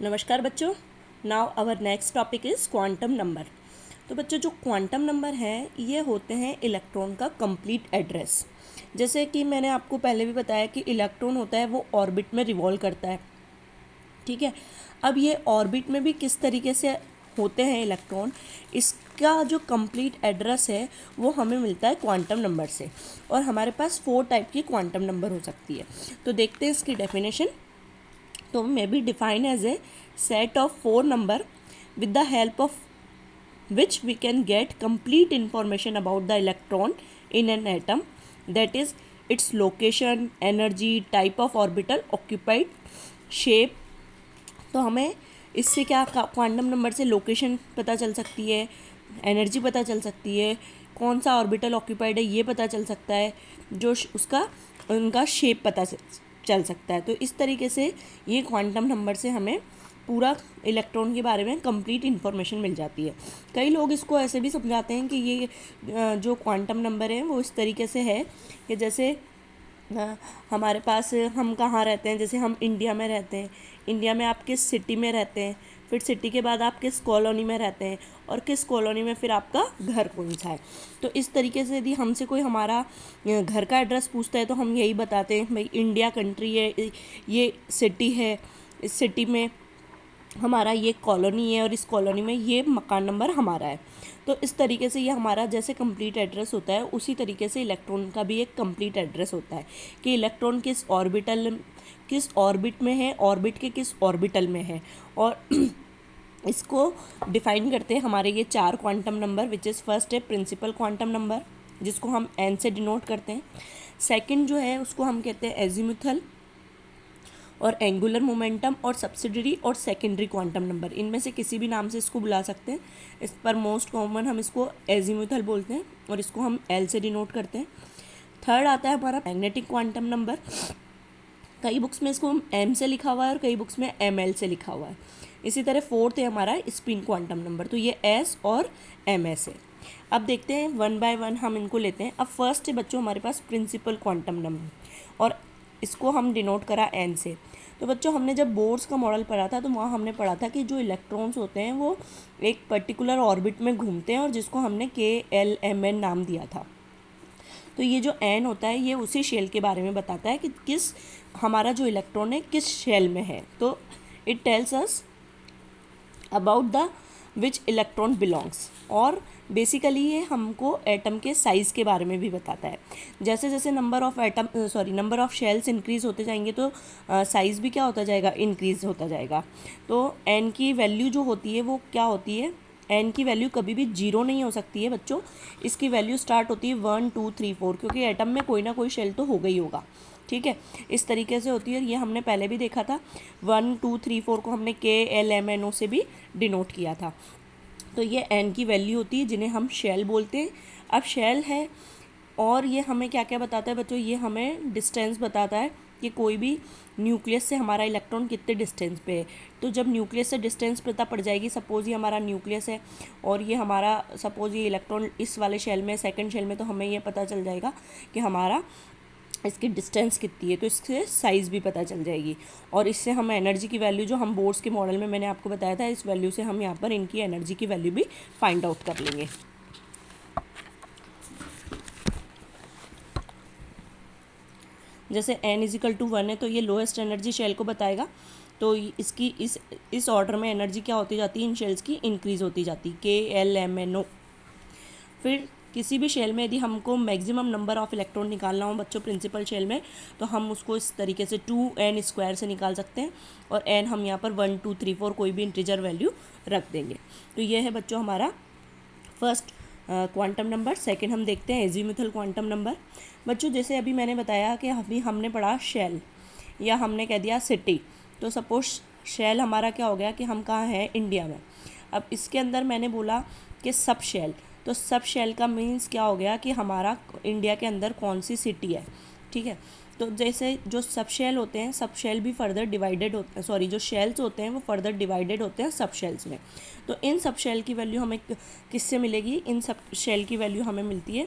नमस्कार बच्चों। Now our next topic is quantum number. तो बच्चों, जो क्वांटम नंबर हैं ये होते हैं इलेक्ट्रॉन का कंप्लीट एड्रेस। जैसे कि मैंने आपको पहले भी बताया कि इलेक्ट्रॉन होता है वो ऑर्बिट में रिवॉल्व करता है, ठीक है। अब ये ऑर्बिट में भी किस तरीके से होते हैं इलेक्ट्रॉन, इसका जो कंप्लीट एड्रेस है वो हमें मिलता है क्वांटम नंबर से। और हमारे पास 4 टाइप की क्वांटम नंबर हो सकती है। तो देखते हैं इसकी डेफिनेशन। तो may be define as a set of 4 number with the help of which we can get complete information about the electron in an atom, that is its location, energy, type of orbital occupied, shape। तो हमें इससे क्या quantum number से location पता चल सकती है, energy पता चल सकती है, कौन सा ऑर्बिटल ऑक्यूपाइड है ये पता चल सकता है, जो उसका उनका शेप पता चल सकता है। तो इस तरीके से ये क्वांटम नंबर से हमें पूरा इलेक्ट्रॉन के बारे में कंप्लीट इन्फॉर्मेशन मिल जाती है। कई लोग इसको ऐसे भी समझाते हैं कि ये जो क्वांटम नंबर है वो इस तरीके से है कि जैसे हमारे पास हम कहाँ रहते हैं, जैसे हम इंडिया में रहते हैं, इंडिया में आप किस सिटी में रहते हैं, फिर सिटी के बाद आप किस कॉलोनी में रहते हैं, और किस कॉलोनी में फिर आपका घर कौन सा है। तो इस तरीके से यदि हमसे कोई हमारा घर का एड्रेस पूछता है तो हम यही बताते हैं भाई इंडिया कंट्री है, ये सिटी है, इस सिटी में हमारा ये कॉलोनी है और इस कॉलोनी में ये मकान नंबर हमारा है। तो इस तरीके से ये हमारा जैसे कंप्लीट एड्रेस होता है उसी तरीके से इलेक्ट्रॉन का भी एक कंप्लीट एड्रेस होता है कि इलेक्ट्रॉन किस ऑर्बिट में है, ऑर्बिट के किस ऑर्बिटल में है। और इसको डिफाइन करते हैं हमारे ये 4 quantum number, which is first है प्रिंसिपल क्वांटम नंबर जिसको हम एन से डिनोट करते हैं। सेकंड जो है उसको हम कहते हैं एजीमुथल और एंगुलर मोमेंटम, और सब्सिडरी और सेकेंडरी क्वांटम नंबर, इनमें से किसी भी नाम से इसको बुला सकते हैं। इस पर मोस्ट कॉमन हम इसको एजीमुथल बोलते हैं और इसको हम एल से डिनोट करते हैं। थर्ड आता है हमारा मैग्नेटिक क्वांटम नंबर। कई बुक्स में इसको एम से लिखा हुआ है और कई बुक्स में एम एल से लिखा हुआ है। इसी तरह फोर्थ है हमारा स्पिन क्वांटम नंबर, तो ये एस और एम एस है। अब देखते हैं वन बाय वन हम इनको लेते हैं। अब फर्स्ट है बच्चों हमारे पास प्रिंसिपल क्वांटम नंबर और इसको हम डिनोट करा एन से। तो बच्चों हमने जब बोर्ड्स का मॉडल पढ़ा था तो वहाँ हमने पढ़ा था कि जो इलेक्ट्रॉन्स होते हैं वो एक पर्टिकुलर ऑर्बिट में घूमते हैं और जिसको हमने KLMN नाम दिया था। तो ये जो एन होता है ये उसी शेल के बारे में बताता है कि किस हमारा जो इलेक्ट्रॉन है किस शेल में है। तो it tells us about the which electron belongs, और बेसिकली ये हमको एटम के साइज़ के बारे में भी बताता है। जैसे जैसे नंबर ऑफ़ शेल्स इंक्रीज़ होते जाएंगे तो साइज़ भी क्या होता जाएगा, इंक्रीज़ होता जाएगा। तो एन की वैल्यू जो होती है वो क्या होती है, एन की वैल्यू कभी भी 0 नहीं हो सकती है बच्चों। इसकी वैल्यू स्टार्ट होती है 1 2 3 4, क्योंकि एटम में कोई ना कोई शेल तो होगा ही होगा, ठीक है। इस तरीके से होती है, ये हमने पहले भी देखा था। 1 2 3 4 को हमने KLMNO से भी डिनोट किया था। तो ये एन की वैल्यू होती है जिन्हें हम शेल बोलते हैं। अब शेल है और ये हमें क्या क्या बताता है बच्चों, ये हमें डिस्टेंस बताता है कि कोई भी न्यूक्लियस से हमारा इलेक्ट्रॉन कितने डिस्टेंस पे है। तो जब न्यूक्लियस से डिस्टेंस पता पड़ जाएगी, सपोज़ ये हमारा न्यूक्लियस है और ये हमारा सपोज़ ये इलेक्ट्रॉन इस वाले शेल में, सेकंड शेल में, तो हमें ये पता चल जाएगा कि हमारा इसकी डिस्टेंस कितनी है, तो इससे साइज़ भी पता चल जाएगी। और इससे हम एनर्जी की वैल्यू जो हम बोर्ड्स के मॉडल में मैंने आपको बताया था, इस वैल्यू से हम यहाँ पर इनकी एनर्जी की वैल्यू भी फाइंड आउट कर लेंगे। जैसे n = 1 है तो ये लोएस्ट एनर्जी शेल को बताएगा। तो इसकी इस ऑर्डर में एनर्जी क्या होती जाती है, इन शेल्स की इंक्रीज़ होती जाती KLMNO। फिर किसी भी शेल में यदि हमको मैक्सिमम नंबर ऑफ़ इलेक्ट्रॉन निकालना हो बच्चों प्रिंसिपल शेल में, तो हम उसको इस तरीके से 2n² से निकाल सकते हैं। और n हम यहाँ पर 1 2 3 4 कोई भी इंटीजर वैल्यू रख देंगे। तो ये है बच्चों हमारा फर्स्ट क्वांटम नंबर। सेकंड हम देखते हैं एजीमुथल क्वांटम नंबर। बच्चों जैसे अभी मैंने बताया कि अभी हमने पढ़ा शेल या हमने कह दिया सिटी। तो सपोज शेल हमारा क्या हो गया कि हम कहाँ हैं, इंडिया में। अब इसके अंदर मैंने बोला कि सब शेल, तो सब शेल का मीन्स क्या हो गया कि हमारा इंडिया के अंदर कौन सी सिटी है, ठीक है। तो जैसे जो सब शेल होते हैं, सब शेल भी फर्दर डिवाइडेड होते हैं, जो शेल्स होते हैं वो फर्दर डिवाइडेड होते हैं सब शेल्स में। तो इन सब शेल की वैल्यू हमें किससे मिलेगी, इन सब शेल की वैल्यू हमें मिलती है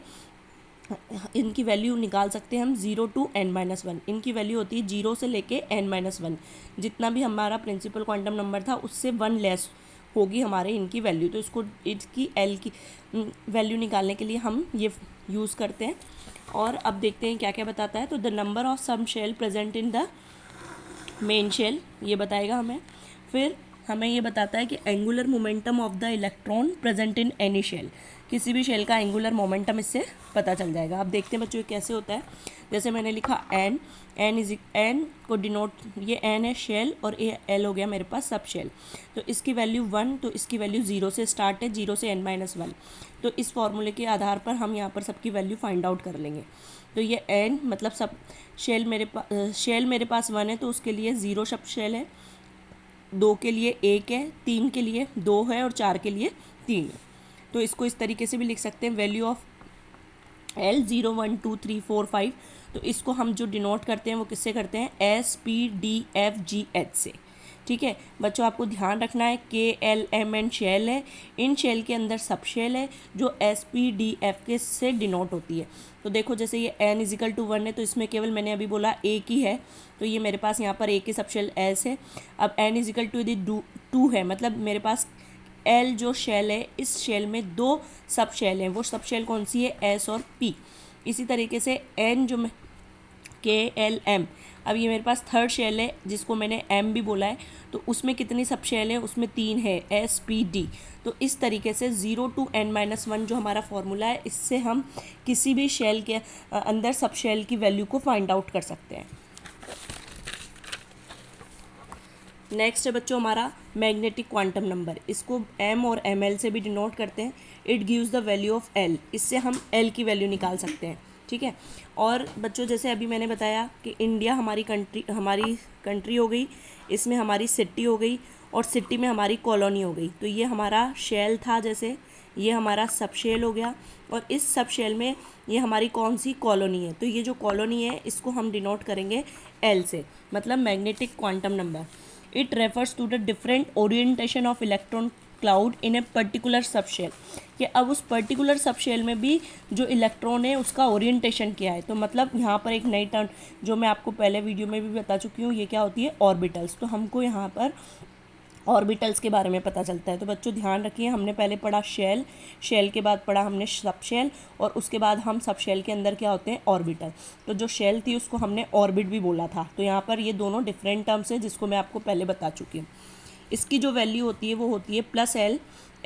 इनकी वैल्यू निकाल सकते हैं हम 0 to n-1। इनकी वैल्यू होती है 0 से लेके n-1। जितना भी हमारा प्रिंसिपल क्वांटम नंबर था उससे 1 लेस होगी हमारे इनकी वैल्यू। तो इसकी एल की वैल्यू निकालने के लिए हम ये यूज़ करते हैं। और अब देखते हैं क्या क्या बताता है। तो the number of sub shell present in the main shell, ये बताएगा हमें। फिर हमें ये बताता है कि angular momentum of the electron present in any shell, किसी भी शेल का एंगुलर मोमेंटम इससे पता चल जाएगा। अब देखते हैं बच्चों ये कैसे होता है। जैसे मैंने लिखा एन को डिनोट, ये एन है शेल और ये एल हो गया मेरे पास सब शेल। तो इसकी वैल्यू 1, तो इसकी वैल्यू 0 से स्टार्ट है, 0 से n-1। तो इस फॉर्मूले के आधार पर हम यहाँ पर सबकी वैल्यू फाइंड आउट कर लेंगे। तो ये एन मतलब सब शेल मेरे पास 1 है, तो उसके लिए 0 सब शेल है, 2 के लिए 1 है, 3 के लिए 2 है और 4 के लिए 3 है। तो इसको इस तरीके से भी लिख सकते हैं, वैल्यू ऑफ L 0 1 2 3 4 5। तो इसको हम जो डिनोट करते हैं वो किससे करते हैं, SPDFGH से। ठीक है बच्चों, आपको ध्यान रखना है KLMN शेल है, इन शेल के अंदर सब शेल है जो SPDF के से डिनोट होती है। तो देखो जैसे ये n = 1 है, तो इसमें केवल मैंने अभी बोला एक ही है, तो ये मेरे पास यहाँ पर एक ही सब शेल S है। अब n = यदि 2 है, मतलब मेरे पास L जो शेल है, इस शेल में 2 सब शेल हैं। वो सब शेल कौन सी है, S और P। इसी तरीके से N जो KLM, अब ये मेरे पास थर्ड शेल है जिसको मैंने M भी बोला है, तो उसमें कितनी सब शेल है, उसमें 3 है, SPD। तो इस तरीके से 0 to n-1 जो हमारा फॉर्मूला है, इससे हम किसी भी शेल के अंदर सब शेल की वैल्यू को फाइंड आउट कर सकते हैं। नेक्स्ट है बच्चों हमारा मैग्नेटिक क्वांटम नंबर। इसको M और ML से भी डिनोट करते हैं। It gives the value of L, इससे हम L की वैल्यू निकाल सकते हैं। ठीक है, और बच्चों जैसे अभी मैंने बताया कि इंडिया हमारी कंट्री हो गई, इसमें हमारी सिटी हो गई और सिटी में हमारी कॉलोनी हो गई। तो ये हमारा शेल था, जैसे ये हमारा सब शेल हो गया, और इस सब शेल में ये हमारी कौन सी कॉलोनी है। तो ये जो कॉलोनी है इसको हम डिनोट करेंगे L से, मतलब magnetic quantum number. It refers to the different orientation of electron cloud in a particular sub shell, कि अब उस पर्टिकुलर सब शेल में भी जो इलेक्ट्रॉन है उसका ओरिएंटेशन क्या है। तो मतलब यहाँ पर एक नई टर्म जो मैं आपको पहले वीडियो में भी बता चुकी हूँ, ये क्या होती है, ऑर्बिटल्स। तो हमको यहाँ पर ऑर्बिटल्स के बारे में पता चलता है। तो बच्चों ध्यान रखिए, हमने पहले पढ़ा शेल के बाद पढ़ा हमने सब शेल, और उसके बाद हम सब शेल के अंदर क्या होते हैं, ऑर्बिटल। तो जो शेल थी उसको हमने ऑर्बिट भी बोला था। तो यहाँ पर ये दोनों डिफरेंट टर्म्स है जिसको मैं आपको पहले बता चुकी हूँ। इसकी जो वैल्यू होती है वो होती है +L।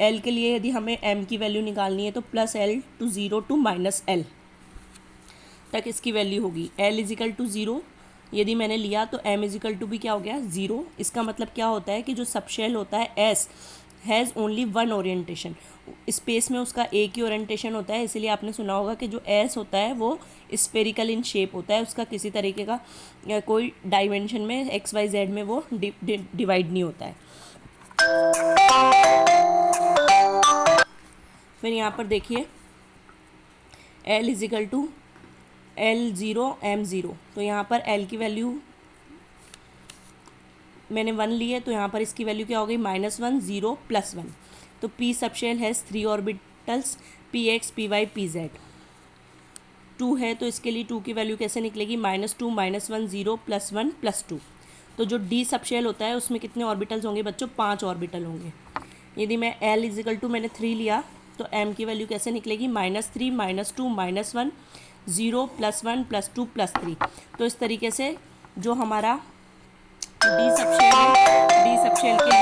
L के लिए यदि हमें M की वैल्यू निकालनी है तो +L to 0 to -L तक इसकी वैल्यू होगी। L = 0 यदि मैंने लिया तो M = भी क्या हो गया, 0। इसका मतलब क्या होता है कि जो सब शेल होता है S has only 1 orientation, space में उसका एक ही ओरिएंटेशन होता है। इसीलिए आपने सुना होगा कि जो S होता है वो स्फेरिकल इन शेप होता है, उसका किसी तरीके का कोई डायमेंशन में XYZ में वो डिवाइड नहीं होता है। फिर यहाँ पर देखिए L = L0 M0। तो यहाँ पर L की वैल्यू मैंने 1 ली है, तो यहाँ पर इसकी वैल्यू क्या हो गई, -1 0 +1। तो P sub shell has 3 orbitals, PX PY PZ। 2 है तो इसके लिए 2 की वैल्यू कैसे निकलेगी, -2 -1 0 +1 +2। तो जो D सब शेल होता है उसमें कितने ऑर्बिटल्स होंगे बच्चों, 5 ऑर्बिटल होंगे। यदि मैं L = मैंने 3 लिया तो M की वैल्यू कैसे निकलेगी, -3 -2 -1 0 +1 +2 +3। तो इस तरीके से जो हमारा D सब शेल है